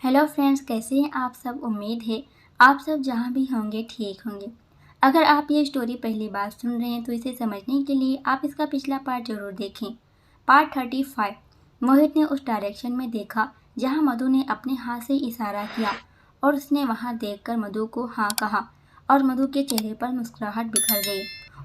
Hello friends, कैसे हैं आप सब। उम्मीद है आप सब जहां भी होंगे ठीक होंगे। अगर आप ये स्टोरी पहली बार सुन रहे हैं तो इसे समझने के लिए आप इसका पिछला पार्ट जरूर देखें। पार्ट 35। मोहित ने उस डायरेक्शन में देखा जहां मधु ने अपने हाथ से इशारा किया और उसने वहां देखकर मधु को हाँ कहा और मधु के चेहरे पर मुस्कुराहट बिखर गई।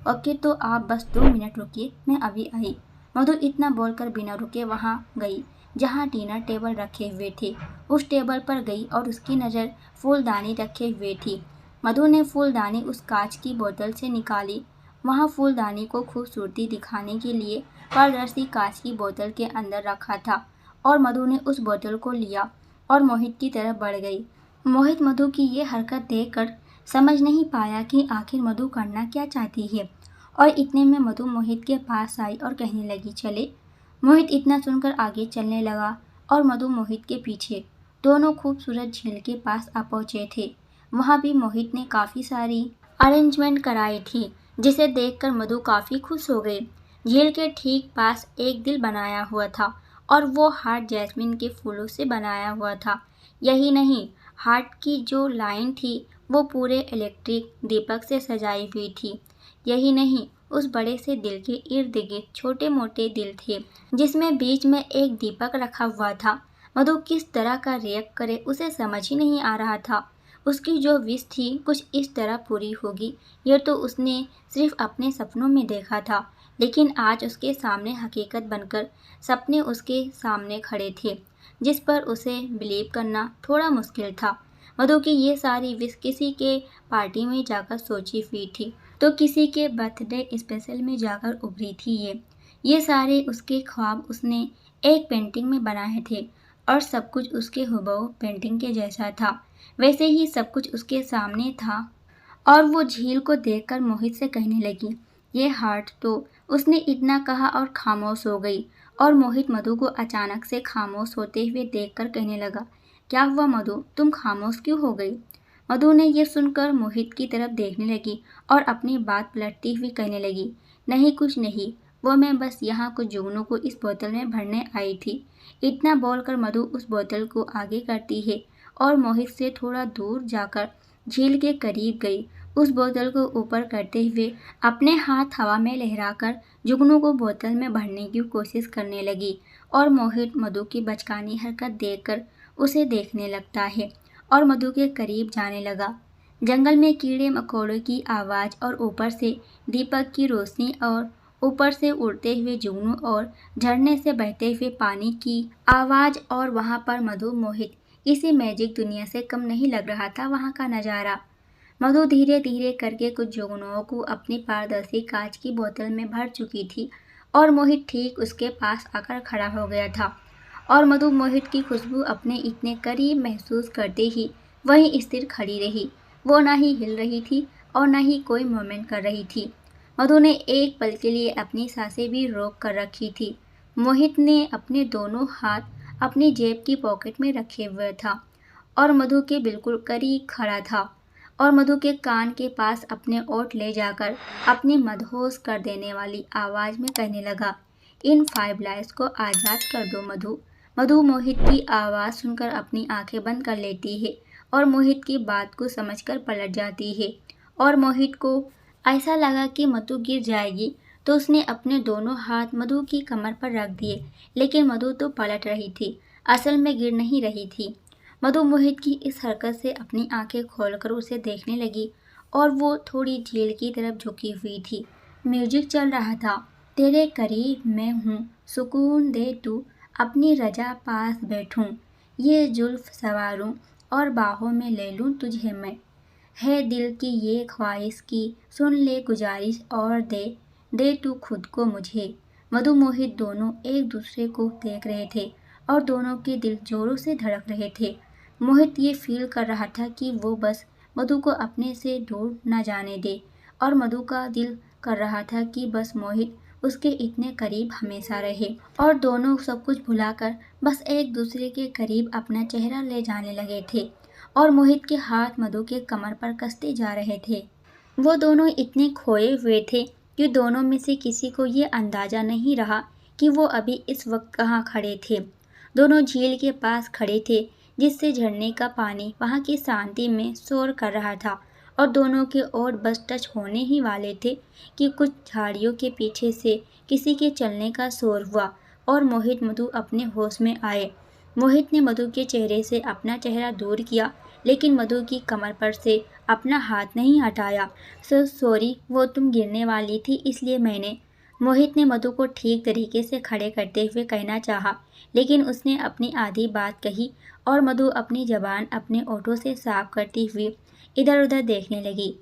ओके, तो आप बस 2 मिनट रुकिए, मैं अभी आई। मधु इतना बोलकर बिना रुके वहां गई जहां डिनर टेबल रखे हुए थे। उस टेबल पर गई और उसकी नज़र फूलदानी रखे हुए थी। मधु ने फूलदानी उस कांच की बोतल से निकाली। वहाँ फूलदानी को खूबसूरती दिखाने के लिए पारदर्शी कांच की बोतल के अंदर रखा था और मधु ने उस बोतल को लिया और मोहित की तरफ बढ़ गई। मोहित मधु की ये हरकत देखकर समझ नहीं पाया कि आखिर मधु करना क्या चाहती है और इतने में मधु मोहित के पास आई और कहने लगी, चले। मोहित इतना सुनकर आगे चलने लगा और मधु मोहित के पीछे। दोनों खूबसूरत झील के पास आ पहुंचे थे। वहां भी मोहित ने काफी सारी अरेंजमेंट कराई थी जिसे देखकर मधु काफी खुश हो गई। झील के ठीक पास एक दिल बनाया हुआ था और वो हार्ट जैस्मिन के फूलों से बनाया हुआ था। यही नहीं, हार्ट की जो लाइन थी वो पूरे इलेक्ट्रिक दीपक से सजाई हुई थी। यही नहीं, उस बड़े से दिल के इर्द गिर्द छोटे मोटे दिल थे जिसमें बीच में एक दीपक रखा हुआ था। मधु किस तरह का रिएक्ट करे उसे समझ ही नहीं आ रहा था। उसकी जो विश थी कुछ इस तरह पूरी होगी यह तो उसने सिर्फ अपने सपनों में देखा था, लेकिन आज उसके सामने हकीकत बनकर सपने उसके सामने खड़े थे जिस पर उसे बिलीव करना थोड़ा मुश्किल था। मधु की ये सारी विश किसी के पार्टी में जाकर सोची हुई थी तो किसी के बर्थडे स्पेशल में जाकर उभरी थी। ये सारे उसके ख्वाब उसने एक पेंटिंग में बनाए थे और सब कुछ उसके हुबहू पेंटिंग के जैसा था। वैसे ही सब कुछ उसके सामने था और वो झील को देखकर मोहित से कहने लगी, ये हार्ट तो। उसने इतना कहा और खामोश हो गई और मोहित मधु को अचानक से खामोश होते हुए देखकर कहने लगा, क्या हुआ मधु, तुम खामोश क्यों हो गई। मधु ने यह सुनकर मोहित की तरफ देखने लगी और अपनी बात पलटती हुई कहने लगी, नहीं कुछ नहीं, वो मैं बस यहाँ कुछ जुगनू को इस बोतल में भरने आई थी। इतना बोलकर मधु उस बोतल को आगे करती है और मोहित से थोड़ा दूर जाकर झील के करीब गई। उस बोतल को ऊपर करते हुए अपने हाथ हवा में लहराकर जुगनू को बोतल में भरने की कोशिश करने लगी और मोहित मधु की बचकानी हरकत देखकर उसे देखने लगता है और मधु के करीब जाने लगा। जंगल में कीड़े मकोड़ों की आवाज़ और ऊपर से दीपक की रोशनी और ऊपर से उड़ते हुए जुगनू और झरने से बहते हुए पानी की आवाज़ और वहाँ पर मधु मोहित, इसी मैजिक दुनिया से कम नहीं लग रहा था वहाँ का नज़ारा। मधु धीरे धीरे करके कुछ जुगनुओं को अपनी पारदर्शी कांच की बोतल में भर चुकी थी और मोहित ठीक उसके पास आकर खड़ा हो गया था और मधु मोहित की खुशबू अपने इतने करीब महसूस करते ही वहीं स्थिर खड़ी रही। वो ना ही हिल रही थी और ना ही कोई मूवमेंट कर रही थी। मधु ने एक पल के लिए अपनी सांसें भी रोक कर रखी थी। मोहित ने अपने दोनों हाथ अपनी जेब की पॉकेट में रखे हुए था और मधु के बिल्कुल करीब खड़ा था और मधु के कान के पास अपने ओठ ले जाकर अपनी मदहोश कर देने वाली आवाज़ में कहने लगा, इन 5 लाइन्स को आज़ाद कर दो मधु। मधु मोहित की आवाज़ सुनकर अपनी आंखें बंद कर लेती है और मोहित की बात को समझकर पलट जाती है और मोहित को ऐसा लगा कि मधु गिर जाएगी तो उसने अपने दोनों हाथ मधु की कमर पर रख दिए, लेकिन मधु तो पलट रही थी, असल में गिर नहीं रही थी। मधु मोहित की इस हरकत से अपनी आंखें खोलकर उसे देखने लगी और वो थोड़ी झील की तरफ झुकी हुई थी। म्यूजिक चल रहा था, तेरे करीब मैं हूँ, सुकून दे तू, अपनी रजा पास बैठूं, ये जुल्फ सवारूं और बाहों में ले लूं तुझे मैं, है दिल की ये ख्वाहिश की सुन ले गुजारिश और दे दे तू खुद को मुझे। मधु मोहित दोनों एक दूसरे को देख रहे थे और दोनों के दिल जोरों से धड़क रहे थे। मोहित ये फील कर रहा था कि वो बस मधु को अपने से दूर न जाने दे और मधु का दिल कर रहा था कि बस मोहित उसके इतने करीब हमेशा रहे और दोनों सब कुछ भुलाकर बस एक दूसरे के करीब अपना चेहरा ले जाने लगे थे और मोहित के हाथ मधु के कमर पर कसते जा रहे थे। वो दोनों इतने खोए हुए थे कि दोनों में से किसी को ये अंदाजा नहीं रहा कि वो अभी इस वक्त कहाँ खड़े थे। दोनों झील के पास खड़े थे जिससे झरने का पानी वहाँ की शांति में शोर कर रहा था और दोनों के ओर बस टच होने ही वाले थे कि कुछ झाड़ियों के पीछे से किसी के चलने का शोर हुआ और मोहित मधु अपने होश में आए। मोहित ने मधु के चेहरे से अपना चेहरा दूर किया, लेकिन मधु की कमर पर से अपना हाथ नहीं हटाया। सॉरी, वो तुम गिरने वाली थी इसलिए मैंने। मोहित ने मधु को ठीक तरीके से खड़े करते हुए कहना चाहा, लेकिन उसने अपनी आधी बात कही और मधु अपनी जबान अपने ओठों से साफ करती हुई इधर उधर देखने लगी।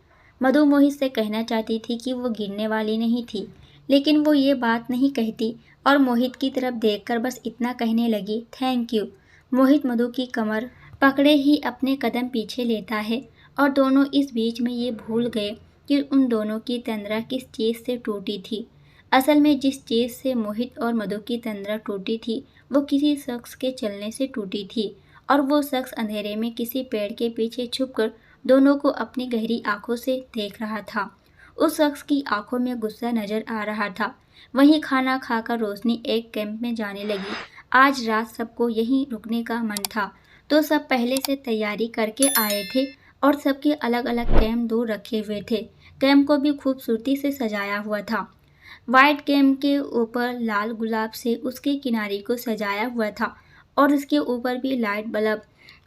मधु मोहित से कहना चाहती थी कि वो गिरने वाली नहीं थी, लेकिन वो ये बात नहीं कहती और मोहित की तरफ देखकर बस इतना कहने लगी, थैंक यू। मोहित मधु की कमर पकड़े ही अपने कदम पीछे लेता है और दोनों इस बीच में ये भूल गए कि उन दोनों की तंद्रा किस चीज़ से टूटी थी। असल में जिस चीज़ से मोहित और मधु की तंद्रा टूटी थी वो किसी शख्स के चलने से टूटी थी और वो शख्स अंधेरे में किसी पेड़ के पीछे छुपकर दोनों को अपनी गहरी आंखों से देख रहा था। उस शख्स की आंखों में गुस्सा नजर आ रहा था। वहीं खाना खाकर रोशनी एक कैंप में जाने लगी। आज रात सबको यहीं रुकने का मन था, तो सब पहले से तैयारी करके आए थे और सबके अलग अलग कैंप दूर रखे हुए थे। कैंप को भी खूबसूरती से सजाया हुआ था। वाइट कैंप के ऊपर लाल गुलाब से उसके किनारे को सजाया हुआ था और उसके ऊपर भी लाइट बल्ब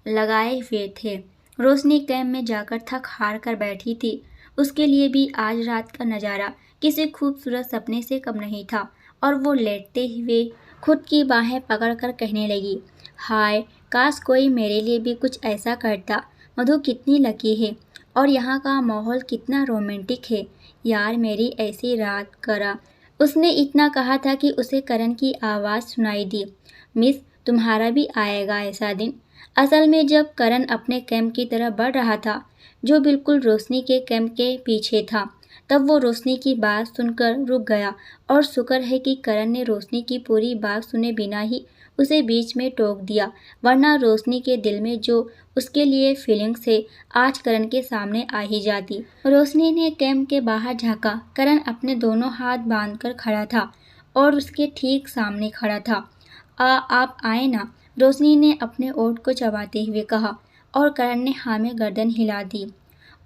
लगाए हुए थे। रोशनी कैंप में जाकर थक हार कर बैठी थी। उसके लिए भी आज रात का नज़ारा किसी खूबसूरत सपने से कम नहीं था और वो लेटते हुए खुद की बाहें पकड़कर कहने लगी, हाय, काश कोई मेरे लिए भी कुछ ऐसा करता। मधु कितनी लकी है और यहाँ का माहौल कितना रोमांटिक है। यार, मेरी ऐसी रात करा। उसने इतना कहा था कि उसे करण की आवाज़ सुनाई दी, मिस, तुम्हारा भी आएगा ऐसा दिन। असल में जब करण अपने कैंप की तरफ बढ़ रहा था, जो बिल्कुल रोशनी के कैंप के पीछे था, तब वो रोशनी की बात सुनकर रुक गया और शुक्र है कि करण ने रोशनी की पूरी बात सुने बिना ही उसे बीच में टोक दिया, वरना रोशनी के दिल में जो उसके लिए फीलिंग्स है आज करण के सामने आ ही जाती। रोशनी ने कैंप के बाहर झांका। करण अपने दोनों हाथ बांधकर खड़ा था और उसके ठीक सामने खड़ा था। आप आए ना, रोशनी ने अपने ओठ को चबाते हुए कहा और करण ने हाँ में गर्दन हिला दी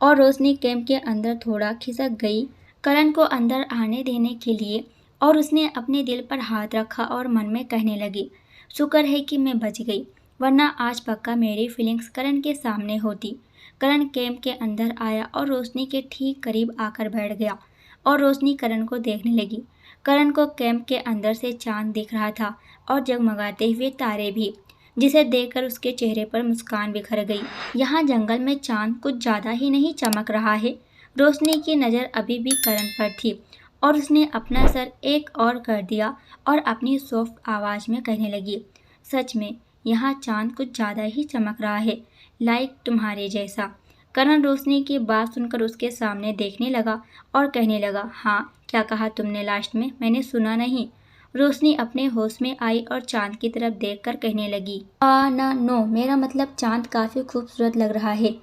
और रोशनी कैंप के अंदर थोड़ा खिसक गई करण को अंदर आने देने के लिए और उसने अपने दिल पर हाथ रखा और मन में कहने लगी, शुक्र है कि मैं बच गई, वरना आज पक्का मेरी फीलिंग्स करण के सामने होती। करण कैंप के अंदर आया और रोशनी के ठीक करीब आकर बैठ गया और रोशनी करण को देखने लगी। करण को कैंप के अंदर से चांद दिख रहा था और जगमगाते हुए तारे भी, जिसे देखकर उसके चेहरे पर मुस्कान बिखर गई। यहाँ जंगल में चांद कुछ ज़्यादा ही नहीं चमक रहा है। रोशनी की नज़र अभी भी करण पर थी और उसने अपना सर एक और कर दिया और अपनी सॉफ्ट आवाज़ में कहने लगी, सच में यहाँ चांद कुछ ज़्यादा ही चमक रहा है, लाइक तुम्हारे जैसा। करण रोशनी की बात सुनकर उसके सामने देखने लगा और कहने लगा, हाँ, क्या कहा तुमने लास्ट में? मैंने सुना नहीं। रोशनी अपने होश में आई और चांद की तरफ देखकर कहने लगी, ना, नो, मेरा मतलब चांद काफ़ी खूबसूरत लग रहा है।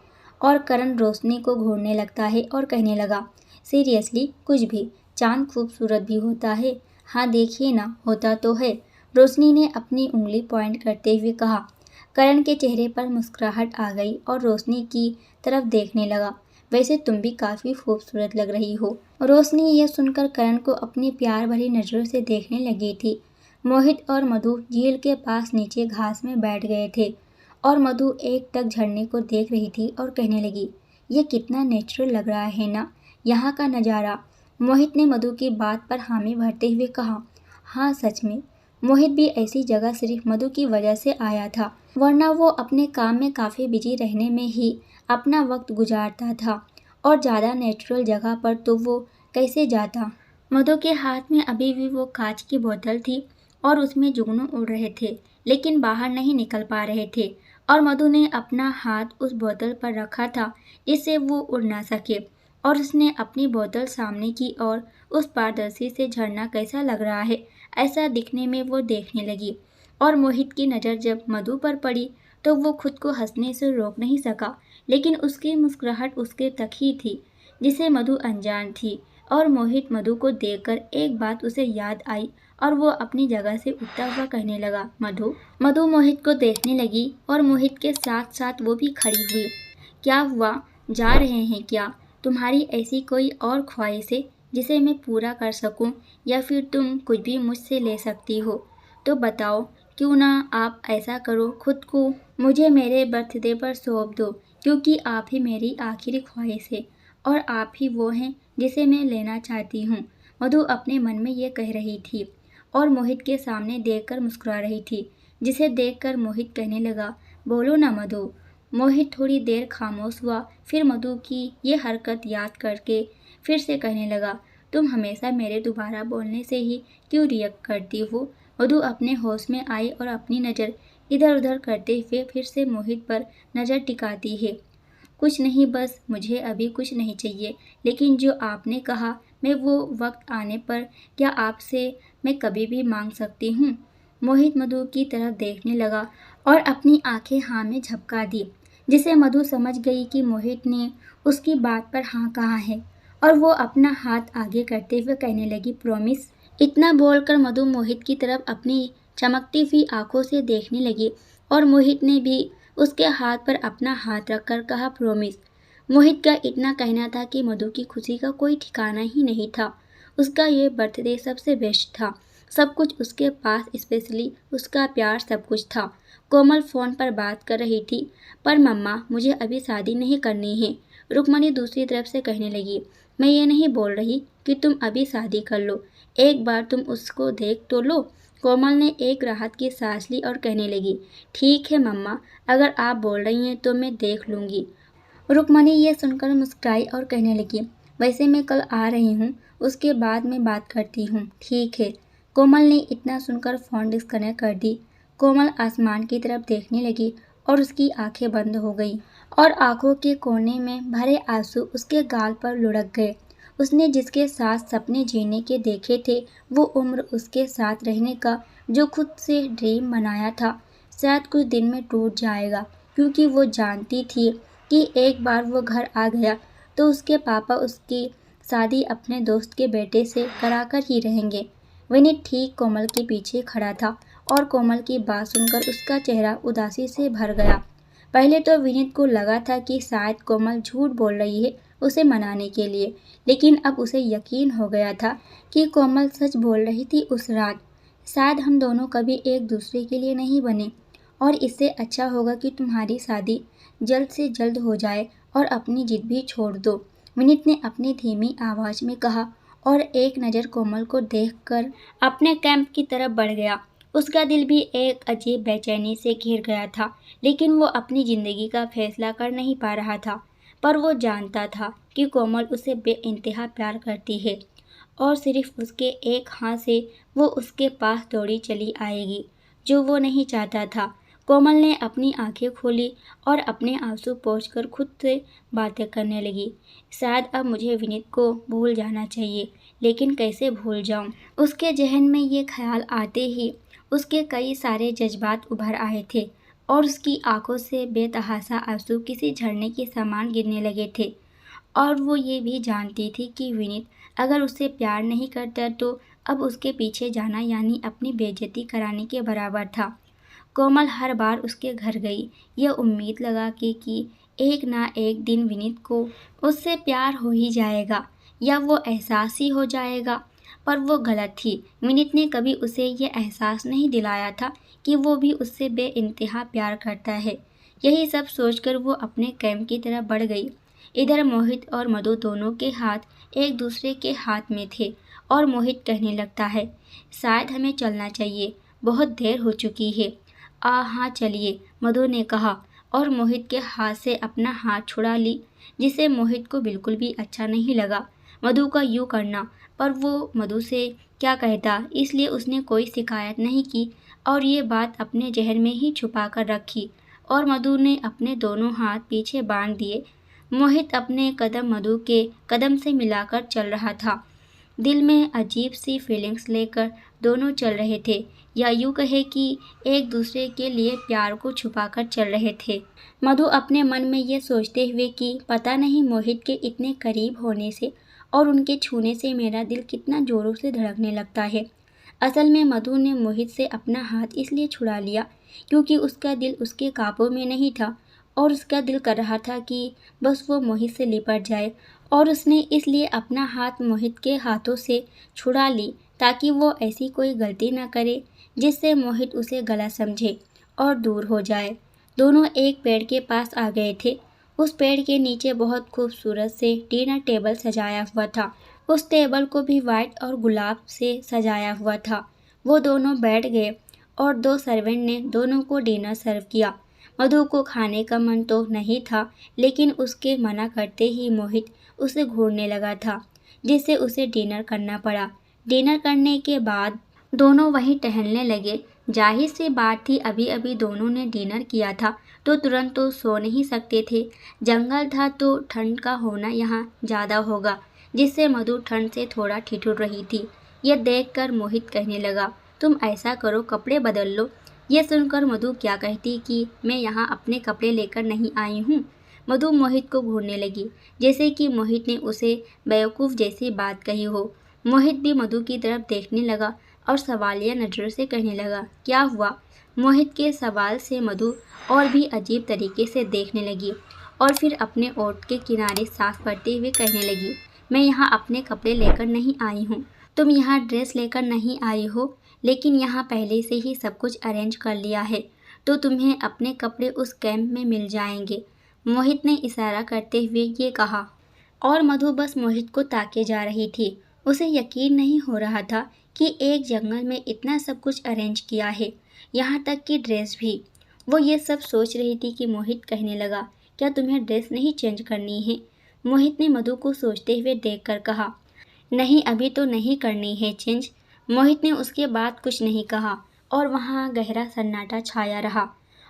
और करण रोशनी को घूरने लगता है और कहने लगा, सीरियसली, कुछ भी, चांद खूबसूरत भी होता है। हाँ, देखिए ना, होता तो है। रोशनी ने अपनी उंगली पॉइंट करते हुए कहा। करण के चेहरे पर मुस्कुराहट आ गई और रोशनी की तरफ देखने लगा, वैसे तुम भी काफ़ी खूबसूरत लग रही हो। रोशनी यह सुनकर करण को अपनी प्यार भरी नज़रों से देखने लगी थी। मोहित और मधु झील के पास नीचे घास में बैठ गए थे और मधु एक टक झरने को देख रही थी और कहने लगी, ये कितना नेचुरल लग रहा है ना, यहाँ का नज़ारा। मोहित ने मधु की बात पर हामी भरते हुए कहा, हाँ, सच में। मोहित भी ऐसी जगह सिर्फ मधु की वजह से आया था, वरना वो अपने काम में काफ़ी बिजी रहने में ही अपना वक्त गुजारता था और ज़्यादा नेचुरल जगह पर तो वो कैसे जाता। मधु के हाथ में अभी भी वो कांच की बोतल थी और उसमें जुगनू उड़ रहे थे, लेकिन बाहर नहीं निकल पा रहे थे और मधु ने अपना हाथ उस बोतल पर रखा था जिससे वो उड़ ना सके और उसने अपनी बोतल सामने की और उस पारदर्शी से झरना कैसा लग रहा है ऐसा दिखने में वो देखने लगी और मोहित की नज़र जब मधु पर पड़ी तो वो खुद को हंसने से रोक नहीं सका, लेकिन उसकी मुस्कुराहट उसके तक ही थी जिसे मधु अनजान थी और मोहित मधु को देखकर एक बात उसे याद आई और वो अपनी जगह से उठता हुआ कहने लगा, मधु। मधु मोहित को देखने लगी और मोहित के साथ साथ वो भी खड़ी हुई। क्या हुआ, जा रहे हैं क्या? तुम्हारी ऐसी कोई और ख्वाहिश है जिसे मैं पूरा कर सकूं, या फिर तुम कुछ भी मुझसे ले सकती हो? तो बताओ, क्यों ना आप ऐसा करो, खुद को मुझे मेरे बर्थडे पर सौंप दो, क्योंकि आप ही मेरी आखिरी ख्वाहिश है और आप ही वो हैं जिसे मैं लेना चाहती हूँ। मधु अपने मन में ये कह रही थी और मोहित के सामने देखकर मुस्कुरा रही थी, जिसे देखकर मोहित कहने लगा, बोलो ना मधु। मोहित थोड़ी देर खामोश हुआ, फिर मधु की ये हरकत याद करके फिर से कहने लगा, तुम हमेशा मेरे दोबारा बोलने से ही क्यों रिएक्ट करती हो? मधु अपने होश में आई और अपनी नज़र इधर उधर करते हुए फिर से मोहित पर नज़र टिकाती है। कुछ नहीं, बस मुझे अभी कुछ नहीं चाहिए, लेकिन जो आपने कहा मैं वो वक्त आने पर क्या आपसे मैं कभी भी मांग सकती हूँ? मोहित मधु की तरफ देखने लगा और अपनी आंखें हाँ में झपका दी, जिसे मधु समझ गई कि मोहित ने उसकी बात पर हाँ कहा है, और वो अपना हाथ आगे करते हुए कहने लगी, प्रॉमिस। इतना बोलकर मधु मोहित की तरफ अपनी चमकती हुई आंखों से देखने लगी और मोहित ने भी उसके हाथ पर अपना हाथ रखकर कहा, प्रॉमिस। मोहित का इतना कहना था कि मधु की खुशी का कोई ठिकाना ही नहीं था। उसका ये बर्थडे सबसे बेस्ट था, सब कुछ उसके पास, स्पेशली उसका प्यार सब कुछ था। कोमल फ़ोन पर बात कर रही थी, पर मम्मा मुझे अभी शादी नहीं करनी है। रुक्मणी दूसरी तरफ से कहने लगी, मैं ये नहीं बोल रही कि तुम अभी शादी कर लो, एक बार तुम उसको देख तो लो। कोमल ने एक राहत की सांस ली और कहने लगी, ठीक है मम्मा, अगर आप बोल रही हैं तो मैं देख लूँगी। रुक्मणी ये सुनकर मुस्कुराई और कहने लगी, वैसे मैं कल आ रही हूँ, उसके बाद मैं बात करती हूँ, ठीक है। कोमल ने इतना सुनकर फ़ोन डिस्कनेक्ट कर दी। कोमल आसमान की तरफ देखने लगी और उसकी आंखें बंद हो गई और आंखों के कोने में भरे आंसू उसके गाल पर लुढ़क गए। उसने जिसके साथ सपने जीने के देखे थे, वो उम्र उसके साथ रहने का जो खुद से ड्रीम बनाया था, शायद कुछ दिन में टूट जाएगा, क्योंकि वो जानती थी कि एक बार वो घर आ गया तो उसके पापा उसकी शादी अपने दोस्त के बेटे से कराकर ही रहेंगे। विनीत ठीक कोमल के पीछे खड़ा था और कोमल की बात सुनकर उसका चेहरा उदासी से भर गया। पहले तो विनीत को लगा था कि शायद कोमल झूठ बोल रही है उसे मनाने के लिए, लेकिन अब उसे यकीन हो गया था कि कोमल सच बोल रही थी उस रात। शायद हम दोनों कभी एक दूसरे के लिए नहीं बने, और इससे अच्छा होगा कि तुम्हारी शादी जल्द से जल्द हो जाए और अपनी जिद भी छोड़ दो, विनीत ने अपनी धीमी आवाज़ में कहा, और एक नज़र कोमल को देखकर अपने कैंप की तरफ बढ़ गया। उसका दिल भी एक अजीब बेचैनी से घिर गया था, लेकिन वो अपनी ज़िंदगी का फैसला कर नहीं पा रहा था। पर वो जानता था कि कोमल उसे बेइंतहा प्यार करती है और सिर्फ उसके एक हाथ से वो उसके पास दौड़ी चली आएगी, जो वो नहीं चाहता था। कोमल ने अपनी आंखें खोली और अपने आंसू पोंछकर खुद से बातें करने लगी। शायद अब मुझे विनीत को भूल जाना चाहिए, लेकिन कैसे भूल जाऊं? उसके जहन में ये ख्याल आते ही उसके कई सारे जज्बात उभर आए थे और उसकी आंखों से बेतहाशा आंसू किसी झरने के समान गिरने लगे थे। और वो ये भी जानती थी कि विनीत अगर उससे प्यार नहीं करता तो अब उसके पीछे जाना यानी अपनी बेइज्जती कराने के बराबर था। कोमल हर बार उसके घर गई, यह उम्मीद लगा कि एक ना एक दिन विनीत को उससे प्यार हो ही जाएगा या वो एहसास ही हो जाएगा, पर वो गलत थी। विनीत ने कभी उसे ये एहसास नहीं दिलाया था कि वो भी उससे बेइंतहा प्यार करता है। यही सब सोचकर वो अपने कैंप की तरफ बढ़ गई। इधर मोहित और मधु दोनों के हाथ एक दूसरे के हाथ में थे और मोहित कहने लगता है, शायद हमें चलना चाहिए, बहुत देर हो चुकी है। हाँ चलिए, मधु ने कहा और मोहित के हाथ से अपना हाथ छुड़ा ली, जिसे मोहित को बिल्कुल भी अच्छा नहीं लगा मधु का यूँ करना, पर वो मधु से क्या कहता, इसलिए उसने कोई शिकायत नहीं की और ये बात अपने जहन में ही छुपा कर रखी। और मधु ने अपने दोनों हाथ पीछे बांध दिए। मोहित अपने कदम मधु के कदम से मिलाकर चल रहा था। दिल में अजीब सी फीलिंग्स लेकर दोनों चल रहे थे, या यूँ कहे कि एक दूसरे के लिए प्यार को छुपाकर चल रहे थे। मधु अपने मन में ये सोचते हुए कि पता नहीं मोहित के इतने करीब होने से और उनके छूने से मेरा दिल कितना ज़ोरों से धड़कने लगता है। असल में मधु ने मोहित से अपना हाथ इसलिए छुड़ा लिया क्योंकि उसका दिल उसके काबू में नहीं था और उसका दिल कर रहा था कि बस वो मोहित से लिपट जाए और उसने इसलिए अपना हाथ मोहित के हाथों से छुड़ा ली ताकि वो ऐसी कोई गलती न करे जिससे मोहित उसे गलत समझे और दूर हो जाए। दोनों एक पेड़ के पास आ गए थे। उस पेड़ के नीचे बहुत खूबसूरत से डिनर टेबल सजाया हुआ था। उस टेबल को भी वाइट और गुलाब से सजाया हुआ था। वो दोनों बैठ गए और दो सर्वेंट ने दोनों को डिनर सर्व किया। मधु को खाने का मन तो नहीं था, लेकिन उसके मना करते ही मोहित उसे घूरने लगा था, जिससे उसे डिनर करना पड़ा। डिनर करने के बाद दोनों वहीं टहलने लगे। जाहिर सी बात थी, अभी अभी दोनों ने डिनर किया था तो तुरंत तो सो नहीं सकते थे। जंगल था तो ठंड का होना यहाँ ज़्यादा होगा, जिससे मधु ठंड से थोड़ा ठिठुर रही थी। यह देखकर मोहित कहने लगा, तुम ऐसा करो, कपड़े बदल लो। यह सुनकर मधु क्या कहती कि मैं यहाँ अपने कपड़े लेकर नहीं आई हूँ। मधु मोहित को घूरने लगी, जैसे कि मोहित ने उसे बेवकूफ़ जैसी बात कही हो। मोहित भी मधु की तरफ देखने लगा और सवालिया नज़रों से कहने लगा, क्या हुआ? मोहित के सवाल से मधु और भी अजीब तरीके से देखने लगी और फिर अपने ओठ के किनारे सांस भरते हुए कहने लगी, मैं यहाँ अपने कपड़े लेकर नहीं आई हूँ। तुम यहाँ ड्रेस लेकर नहीं आई हो, लेकिन यहाँ पहले से ही सब कुछ अरेंज कर लिया है, तो तुम्हें अपने कपड़े उस कैंप में मिल जाएंगे। मोहित ने इशारा करते हुए ये कहा और मधु बस मोहित को ताके जा रही थी। उसे यकीन नहीं हो रहा था कि एक जंगल में इतना सब कुछ अरेंज किया है, यहाँ तक कि ड्रेस भी। वो ये सब सोच रही थी कि मोहित कहने लगा, क्या तुम्हें ड्रेस नहीं चेंज करनी है? मोहित ने मधु को सोचते हुए देखकर कहा, नहीं, अभी तो नहीं करनी है चेंज। मोहित ने उसके बाद कुछ नहीं कहा और वहाँ गहरा सन्नाटा छाया रहा।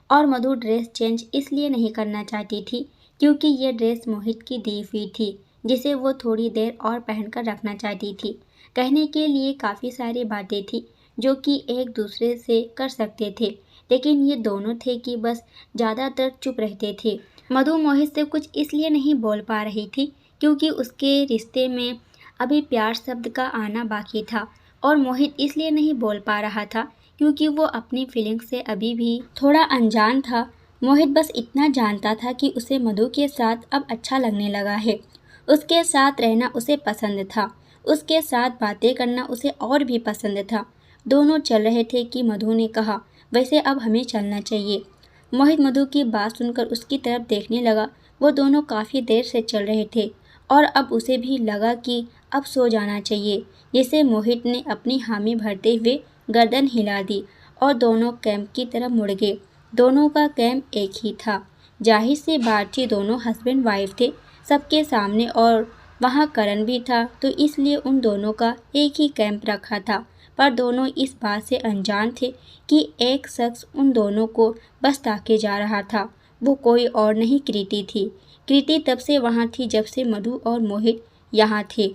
और मधु ड्रेस चेंज इसलिए नहीं करना चाहती थी क्योंकि ये ड्रेस मोहित की दी हुई थी, जिसे वो थोड़ी देर और पहनकर रखना चाहती थी। कहने के लिए काफ़ी सारी बातें थी जो कि एक दूसरे से कर सकते थे, लेकिन ये दोनों थे कि बस ज़्यादातर चुप रहते थे। मधु मोहित से कुछ इसलिए नहीं बोल पा रही थी क्योंकि उसके रिश्ते में अभी प्यार शब्द का आना बाकी था, और मोहित इसलिए नहीं बोल पा रहा था क्योंकि वो अपनी फीलिंग्स से अभी भी थोड़ा अनजान था। मोहित बस इतना जानता था कि उसे मधु के साथ अब अच्छा लगने लगा है। उसके साथ रहना उसे पसंद था, उसके साथ बातें करना उसे और भी पसंद था। दोनों चल रहे थे कि मधु ने कहा, वैसे अब हमें चलना चाहिए। मोहित मधु की बात सुनकर उसकी तरफ देखने लगा। वो दोनों काफ़ी देर से चल रहे थे और अब उसे भी लगा कि अब सो जाना चाहिए, जिसे मोहित ने अपनी हामी भरते हुए गर्दन हिला दी और दोनों कैंप की तरफ मुड़ गए। दोनों का कैंप एक ही था। जाहिर सी बात थी, दोनों हस्बैंड वाइफ थे सबके सामने, और वहाँ करण भी था, तो इसलिए उन दोनों का एक ही कैंप रखा था। पर दोनों इस बात से अनजान थे कि एक शख्स उन दोनों को बस ताके जा रहा था। वो कोई और नहीं, कृति थी। कृति तब से वहाँ थी जब से मधु और मोहित यहाँ थे।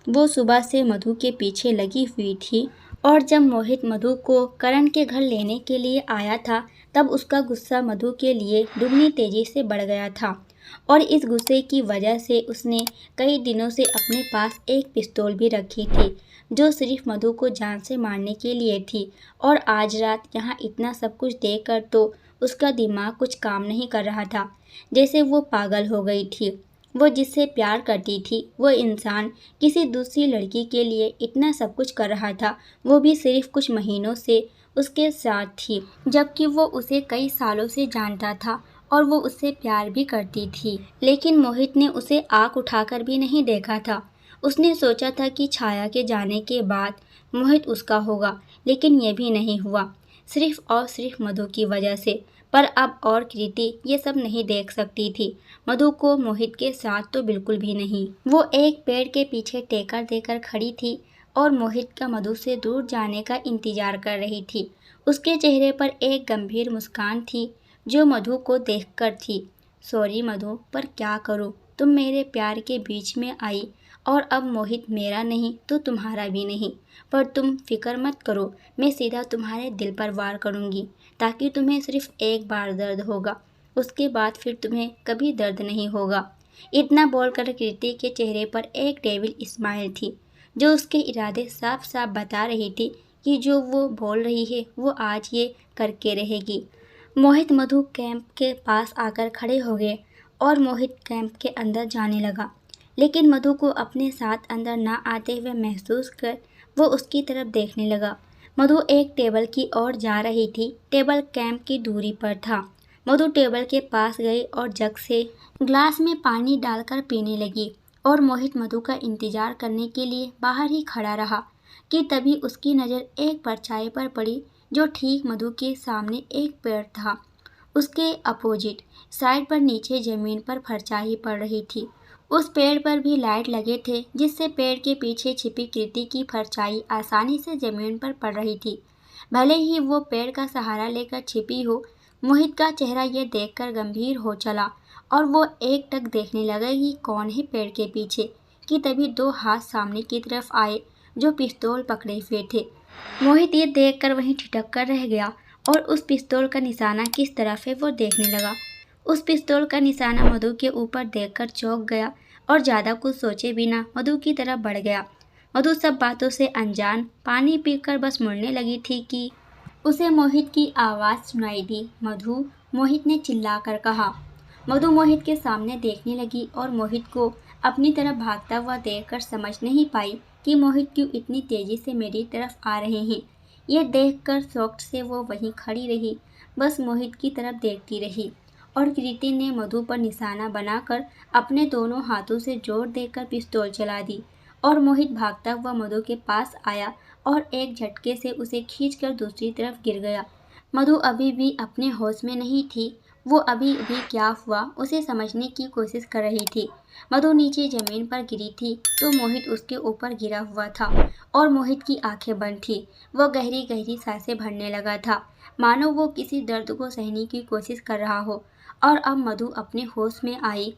वो सुबह से मधु के पीछे लगी हुई थी, और जब मोहित मधु को करण के घर लेने के लिए आया था तब उसका गुस्सा मधु के लिए दुगनी तेजी से बढ़ गया था, और इस गुस्से की वजह से उसने कई दिनों से अपने पास एक पिस्तौल भी रखी थी जो सिर्फ मधु को जान से मारने के लिए थी। और आज रात यहाँ इतना सब कुछ देखकर तो उसका दिमाग कुछ काम नहीं कर रहा था, जैसे वो पागल हो गई थी। वो जिससे प्यार करती थी वो इंसान किसी दूसरी लड़की के लिए इतना सब कुछ कर रहा था, वो भी सिर्फ कुछ महीनों से उसके साथ थी, जबकि वो उसे कई सालों से जानता था और वो उससे प्यार भी करती थी। लेकिन मोहित ने उसे आँख उठाकर भी नहीं देखा था। उसने सोचा था कि छाया के जाने के बाद मोहित उसका होगा, लेकिन ये भी नहीं हुआ, सिर्फ और सिर्फ मधु की वजह से। पर अब और कृति ये सब नहीं देख सकती थी, मधु को मोहित के साथ तो बिल्कुल भी नहीं। वो एक पेड़ के पीछे टेकर देकर खड़ी थी और मोहित का मधु से दूर जाने का इंतजार कर रही थी। उसके चेहरे पर एक गंभीर मुस्कान थी जो मधु को देखकर थी। सॉरी मधु, पर क्या करूँ, तुम मेरे प्यार के बीच में आई और अब मोहित मेरा नहीं तो तुम्हारा भी नहीं। पर तुम फिक्र मत करो, मैं सीधा तुम्हारे दिल पर वार करूँगी ताकि तुम्हें सिर्फ एक बार दर्द होगा, उसके बाद फिर तुम्हें कभी दर्द नहीं होगा। इतना बोलकर कृति के चेहरे पर एक डेविल स्माइल थी जो उसके इरादे साफ साफ बता रही थी कि जो वो बोल रही है वो आज ये करके रहेगी। मोहित मधु कैंप के पास आकर खड़े हो गए और मोहित कैंप के अंदर जाने लगा, लेकिन मधु को अपने साथ अंदर ना आते हुए महसूस कर वो उसकी तरफ देखने लगा। मधु एक टेबल की ओर जा रही थी। टेबल कैंप की दूरी पर था। मधु टेबल के पास गई और जग से ग्लास में पानी डालकर पीने लगी और मोहित मधु का इंतजार करने के लिए बाहर ही खड़ा रहा कि तभी उसकी नज़र एक परछाई पर पड़ी जो ठीक मधु के सामने एक पेड़ था। उसके अपोजिट साइड पर नीचे जमीन पर परछाई पड़ रही थी। उस पेड़ पर भी लाइट लगे थे, जिससे पेड़ के पीछे छिपी कृति की परछाई आसानी से जमीन पर पड़ रही थी। भले ही वो पेड़ का सहारा लेकर छिपी हो, मोहित का चेहरा ये देखकर गंभीर हो चला और वो एकटक देखने लगा कि कौन है पेड़ के पीछे, कि तभी दो हाथ सामने की तरफ आए जो पिस्तौल पकड़े हुए थे। मोहित ये देखकर वहीं ठिठक कर रह गया और उस पिस्तौल का निशाना किस तरफ है वो देखने लगा। उस पिस्तौल का निशाना मधु के ऊपर देखकर चौंक गया और ज़्यादा कुछ सोचे बिना मधु की तरफ बढ़ गया। मधु सब बातों से अनजान पानी पीकर बस मुड़ने लगी थी कि उसे मोहित की आवाज़ सुनाई दी। मधु, मोहित ने चिल्लाकर कहा। मधु मोहित के सामने देखने लगी और मोहित को अपनी तरफ भागता हुआ देखकर समझ नहीं पाई कि मोहित क्यों इतनी तेजी से मेरी तरफ आ रहे हैं। ये देखकर शॉक्ड से वो वहीं खड़ी रही, बस मोहित की तरफ देखती रही और कृति ने मधु पर निशाना बनाकर अपने दोनों हाथों से जोर देकर पिस्तौल चला दी और मोहित भागता हुआ मधु के पास आया और एक झटके से उसे खींचकर दूसरी तरफ गिर गया। मधु अभी भी अपने होश में नहीं थी। वो अभी भी क्या हुआ उसे समझने की कोशिश कर रही थी। मधु नीचे जमीन पर गिरी थी तो मोहित उसके ऊपर गिरा हुआ था और मोहित की आंखें बंद थी। वो गहरी गहरी सांसें भरने लगा था, मानो वो किसी दर्द को सहने की कोशिश कर रहा हो। और अब मधु अपने होश में आई।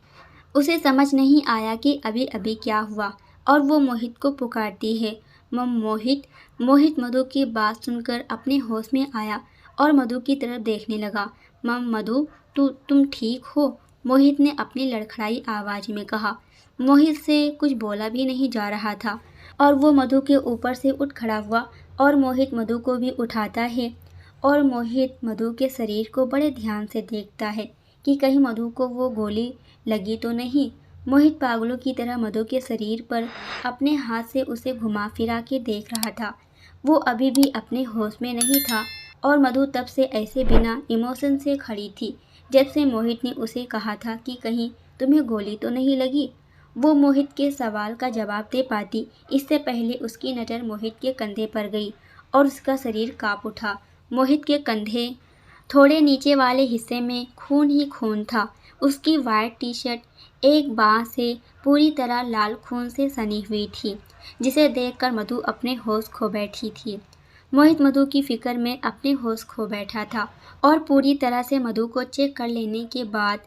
उसे समझ नहीं आया कि अभी अभी क्या हुआ और वो मोहित को पुकारती है, मम मोहित। मोहित मधु की बात सुनकर अपने होश में आया और मधु की तरफ देखने लगा। मम मधु, तुम ठीक हो? मोहित ने अपनी लड़खड़ाई आवाज़ में कहा। मोहित से कुछ बोला भी नहीं जा रहा था और वो मधु के ऊपर से उठ खड़ा हुआ और मोहित मधु को भी उठाता है और मोहित मधु के शरीर को बड़े ध्यान से देखता है कि कहीं मधु को वो गोली लगी तो नहीं। मोहित पागलों की तरह मधु के शरीर पर अपने हाथ से उसे घुमा फिरा के देख रहा था। वो अभी भी अपने होश में नहीं था और मधु तब से ऐसे बिना इमोशन से खड़ी थी जब से मोहित ने उसे कहा था कि कहीं तुम्हें गोली तो नहीं लगी। वो मोहित के सवाल का जवाब दे पाती इससे पहले उसकी नज़र मोहित के कंधे पर गई और उसका शरीर काँप उठा। मोहित के कंधे थोड़े नीचे वाले हिस्से में खून ही खून था। उसकी वाइट टी शर्ट एक बांह से पूरी तरह लाल खून से सनी हुई थी, जिसे देखकर मधु अपने होश खो बैठी थी। मोहित मधु की फिक्र में अपने होश खो बैठा था और पूरी तरह से मधु को चेक कर लेने के बाद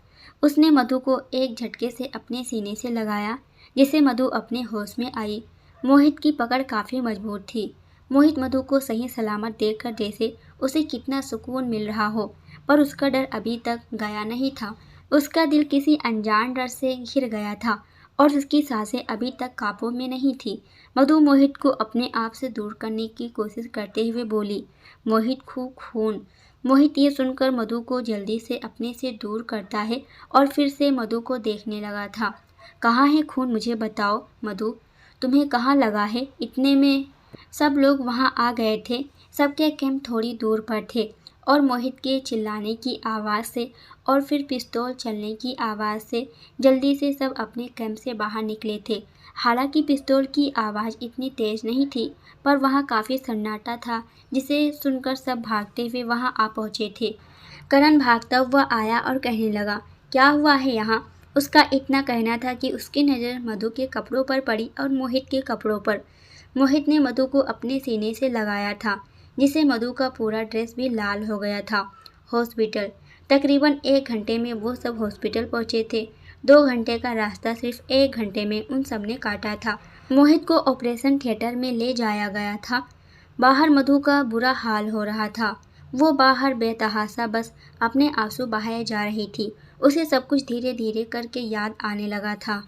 उसने मधु को एक झटके से अपने सीने से लगाया, जिससे मधु अपने होश में आई। मोहित की पकड़ काफ़ी मजबूत थी। मोहित मधु को सही सलामत देखकर जैसे उसे कितना सुकून मिल रहा हो, पर उसका डर अभी तक गया नहीं था। उसका दिल किसी अनजान डर से घिर गया था और उसकी सांसें अभी तक काबू में नहीं थी। मधु मोहित को अपने आप से दूर करने की कोशिश करते हुए बोली, मोहित खून। मोहित ये सुनकर मधु को जल्दी से अपने से दूर करता है और फिर से मधु को देखने लगा था। कहाँ है खून, मुझे बताओ मधु, तुम्हें कहाँ लगा है? इतने में सब लोग वहाँ आ गए थे। सबके कैंप थोड़ी दूर पर थे और मोहित के चिल्लाने की आवाज़ से और फिर पिस्तौल चलने की आवाज़ से जल्दी से सब अपने कैंप से बाहर निकले थे। हालांकि पिस्तौल की आवाज़ इतनी तेज़ नहीं थी, पर वहाँ काफ़ी सन्नाटा था, जिसे सुनकर सब भागते हुए वहाँ आ पहुँचे थे। करण भागता हुआ आया और कहने लगा, क्या हुआ है यहाँ? उसका इतना कहना था कि उसकी नज़र मधु के कपड़ों पर पड़ी और मोहित के कपड़ों पर। मोहित ने मधु को अपने सीने से लगाया था, जिससे मधु का पूरा ड्रेस भी लाल हो गया था। हॉस्पिटल तकरीबन 1 घंटे में वो सब हॉस्पिटल पहुँचे थे। 2 घंटे का रास्ता सिर्फ 1 घंटे में उन सब ने काटा था। मोहित को ऑपरेशन थिएटर में ले जाया गया था। बाहर मधु का बुरा हाल हो रहा था। वो बाहर बेतहाशा बस अपने आंसू बहाए जा रही थी। उसे सब कुछ धीरे धीरे करके याद आने लगा था।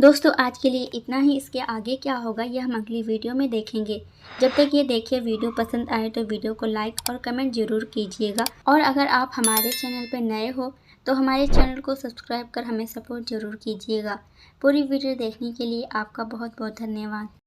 दोस्तों आज के लिए इतना ही। इसके आगे क्या होगा यह हम अगली वीडियो में देखेंगे। जब तक ये देखिए वीडियो पसंद आए तो वीडियो को लाइक और कमेंट जरूर कीजिएगा। और अगर आप हमारे चैनल पर नए हो तो हमारे चैनल को सब्सक्राइब कर हमें सपोर्ट जरूर कीजिएगा। पूरी वीडियो देखने के लिए आपका बहुत बहुत धन्यवाद।